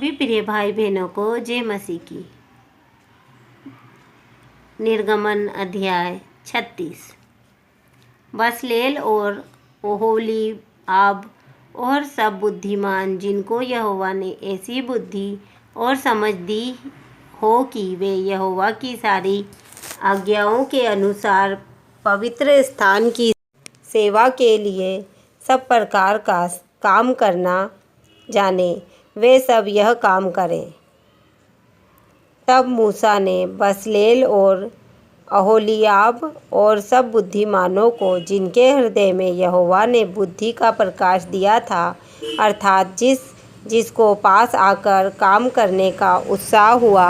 सभी प्रिय भाई बहनों को जय मसीह की। निर्गमन अध्याय 36। बसलेल और ओहोलीआब और सब बुद्धिमान जिनको यहोवा ने ऐसी बुद्धि और समझ दी हो कि वे यहोवा की सारी आज्ञाओं के अनुसार पवित्र स्थान की सेवा के लिए सब प्रकार का काम करना जाने, वे सब यह काम करें। तब मूसा ने बसलेल और ओहोलीआब और सब बुद्धिमानों को, जिनके हृदय में यहोवा ने बुद्धि का प्रकाश दिया था, अर्थात जिसको पास आकर काम करने का उत्साह हुआ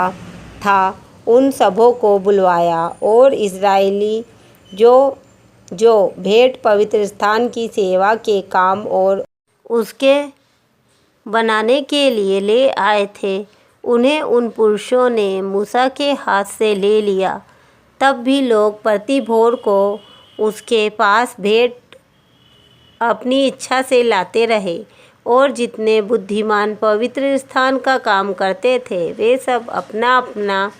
था, उन सबों को बुलवाया और इस्राएली जो भेंट पवित्र स्थान की सेवा के काम और उसके बनाने के लिए ले आए थे, उन्हें उन पुरुषों ने मूसा के हाथ से ले लिया। तब भी लोग प्रति भोर को उसके पास भेंट अपनी इच्छा से लाते रहे, और जितने बुद्धिमान पवित्र स्थान का काम करते थे, वे सब अपना अपना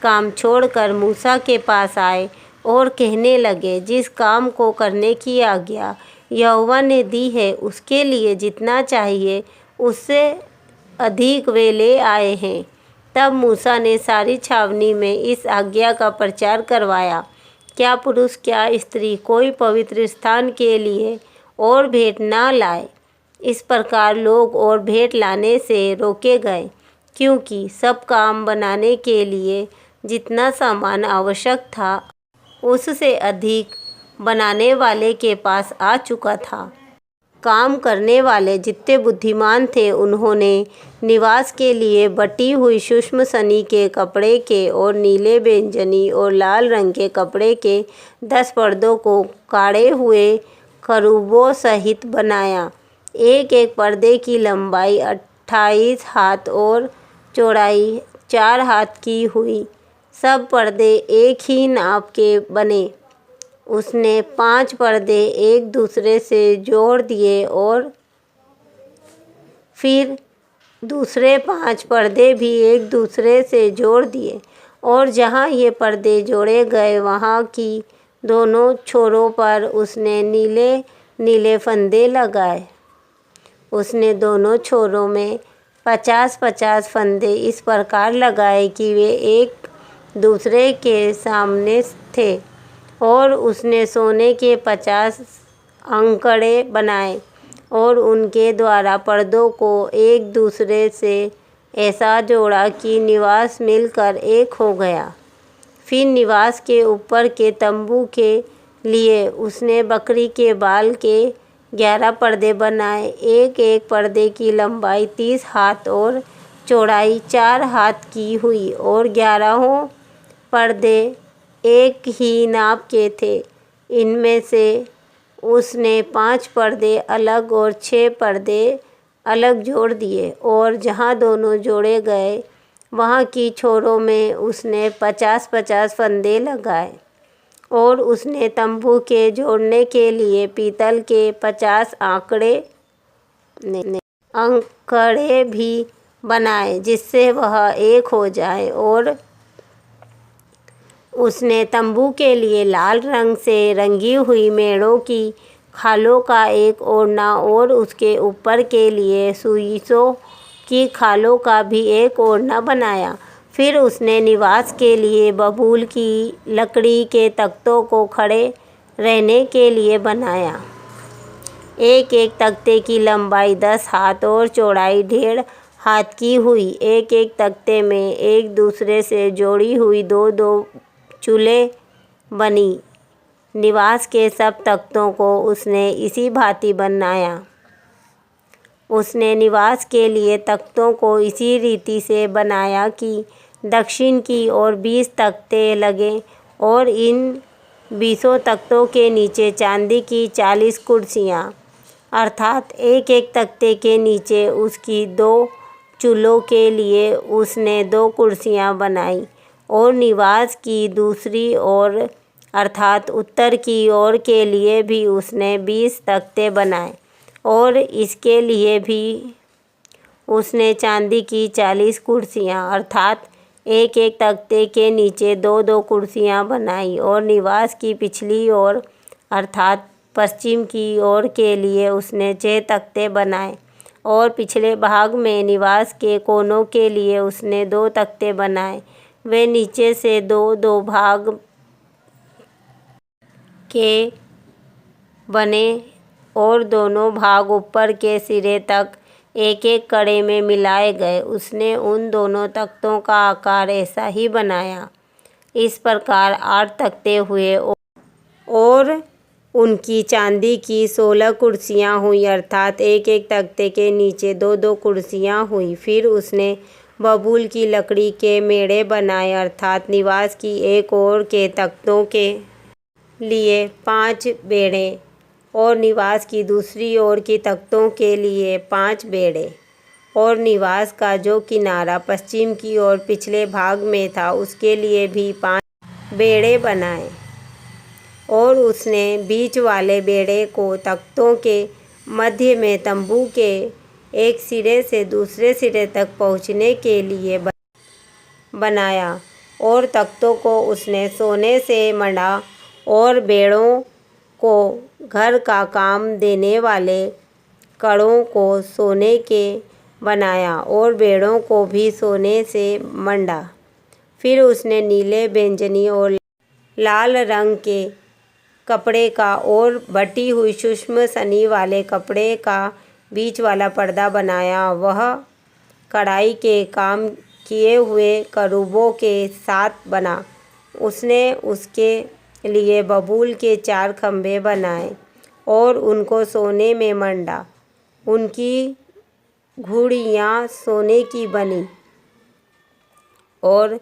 काम छोड़कर मूसा के पास आए और कहने लगे, जिस काम को करने की आज्ञा यहोवा ने दी है, उसके लिए जितना चाहिए उससे अधिक वे ले आए हैं। तब मूसा ने सारी छावनी में इस आज्ञा का प्रचार करवाया, क्या पुरुष क्या स्त्री कोई पवित्र स्थान के लिए और भेंट ना लाए। इस प्रकार लोग और भेंट लाने से रोके गए, क्योंकि सब काम बनाने के लिए जितना सामान आवश्यक था, उससे अधिक बनाने वाले के पास आ चुका था। काम करने वाले जितने बुद्धिमान थे, उन्होंने निवास के लिए बटी हुई सूक्ष्म सनी के कपड़े के और नीले, बैंगनी और लाल रंग के कपड़े के 10 पर्दों को काढ़े हुए करूबों सहित बनाया। एक एक पर्दे की लंबाई 28 हाथ और चौड़ाई 4 हाथ की हुई। सब पर्दे एक ही नाप के बने। उसने 5 पर्दे एक दूसरे से जोड़ दिए और फिर दूसरे 5 पर्दे भी एक दूसरे से जोड़ दिए, और जहाँ ये पर्दे जोड़े गए, वहाँ की दोनों छोरों पर उसने नीले नीले फंदे लगाए। उसने दोनों छोरों में 50-50 फंदे इस प्रकार लगाए कि वे एक दूसरे के सामने थे, और उसने सोने के 50 अंकड़े बनाए और उनके द्वारा पर्दों को एक दूसरे से ऐसा जोड़ा कि निवास मिलकर एक हो गया। फिर निवास के ऊपर के तंबू के लिए उसने बकरी के बाल के 11 पर्दे बनाए। एक एक पर्दे की लंबाई 30 हाथ और चौड़ाई 4 हाथ की हुई, और 11 पर्दे एक ही नाप के थे। इनमें से उसने 5 पर्दे अलग और 6 पर्दे अलग जोड़ दिए, और जहाँ दोनों जोड़े गए, वहाँ की छोरों में उसने 50-50 फंदे लगाए। और उसने तंबू के जोड़ने के लिए पीतल के 50 अंकड़े भी बनाए, जिससे वह एक हो जाए। और उसने तंबू के लिए लाल रंग से रंगी हुई मेढ़ों की खालों का एक ओढ़ना और उसके ऊपर के लिए सुइसों की खालों का भी एक ओढ़ना बनाया। फिर उसने निवास के लिए बबूल की लकड़ी के तख्तों को खड़े रहने के लिए बनाया। एक एक तख्ते की लंबाई 10 हाथ और चौड़ाई 1.5 हाथ की हुई। एक एक तख्ते में एक दूसरे से जोड़ी हुई 2-2 चूलें बनी। निवास के सब तख्तों को उसने इसी भांति बनाया। उसने निवास के लिए तख्तों को इसी रीति से बनाया कि दक्षिण की ओर 20 तख्ते लगे, और इन 20 तख्तों के नीचे चांदी की 40 कुर्सियाँ, अर्थात एक एक तख्ते के नीचे उसकी 2 चूलों के लिए उसने 2 कुर्सियाँ बनाई। और निवास की दूसरी ओर, अर्थात उत्तर की ओर के लिए भी उसने 20 तख्ते बनाए, और इसके लिए भी उसने चांदी की 40 कुर्सियाँ अर्थात एक एक तख्ते के नीचे 2-2 कुर्सियाँ बनाई और निवास की पिछली ओर अर्थात पश्चिम की ओर के लिए उसने 6 तख्ते बनाए और पिछले भाग में निवास के कोनों के लिए उसने 2 तख्ते बनाए। वे नीचे से 2-2 भाग के बने और दोनों भाग ऊपर के सिरे तक एक एक कड़े में मिलाए गए। उसने उन दोनों तख्तों का आकार ऐसा ही बनाया। इस प्रकार 8 तख्ते हुए और उनकी चांदी की 16 कुर्सियाँ हुई अर्थात एक एक तख्ते के नीचे 2-2 कुर्सियाँ हुई। फिर उसने बबूल की लकड़ी के मेढ़े बनाए अर्थात निवास की एक ओर के तख्तों के लिए 5 बेड़े और निवास की दूसरी ओर की तख्तों के लिए 5 बेड़े और निवास का जो किनारा पश्चिम की ओर पिछले भाग में था उसके लिए भी 5 बेड़े बनाए। और उसने बीच वाले बेड़े को तख्तों के मध्य में तंबू के एक सिरे से दूसरे सिरे तक पहुँचने के लिए बनाया और तख्तों को उसने सोने से मढ़ा और बेड़ों को घर का काम देने वाले कड़ों को सोने के बनाया और बेड़ों को भी सोने से मंडा। फिर उसने नीले बैंगनी और लाल रंग के कपड़े का और बटी हुई सूक्ष्म सनी वाले कपड़े का बीच वाला पर्दा बनाया। वह कढ़ाई के काम किए हुए करूबों के साथ बना। उसने उसके लिए बबूल के 4 खंभे बनाए और उनको सोने में मंडा। उनकी घुड़ियाँ सोने की बनी और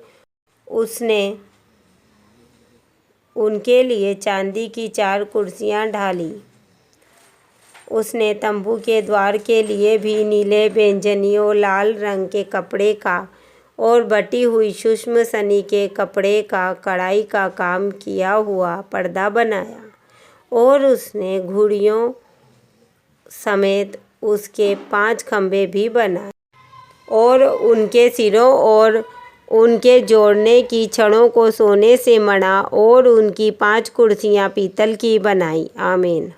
उसने उनके लिए चांदी की 4 कुर्सियाँ ढाली। उसने तंबू के द्वार के लिए भी नीले बैंगनी और लाल रंग के कपड़े का और बटी हुई सूक्ष्म सनी के कपड़े का कढ़ाई का काम किया हुआ पर्दा बनाया और उसने घुड़ियों समेत उसके 5 खंभे भी बनाए और उनके सिरों और उनके जोड़ने की छड़ों को सोने से मढ़ा और उनकी 5 कुर्सियाँ पीतल की बनाई। आमीन।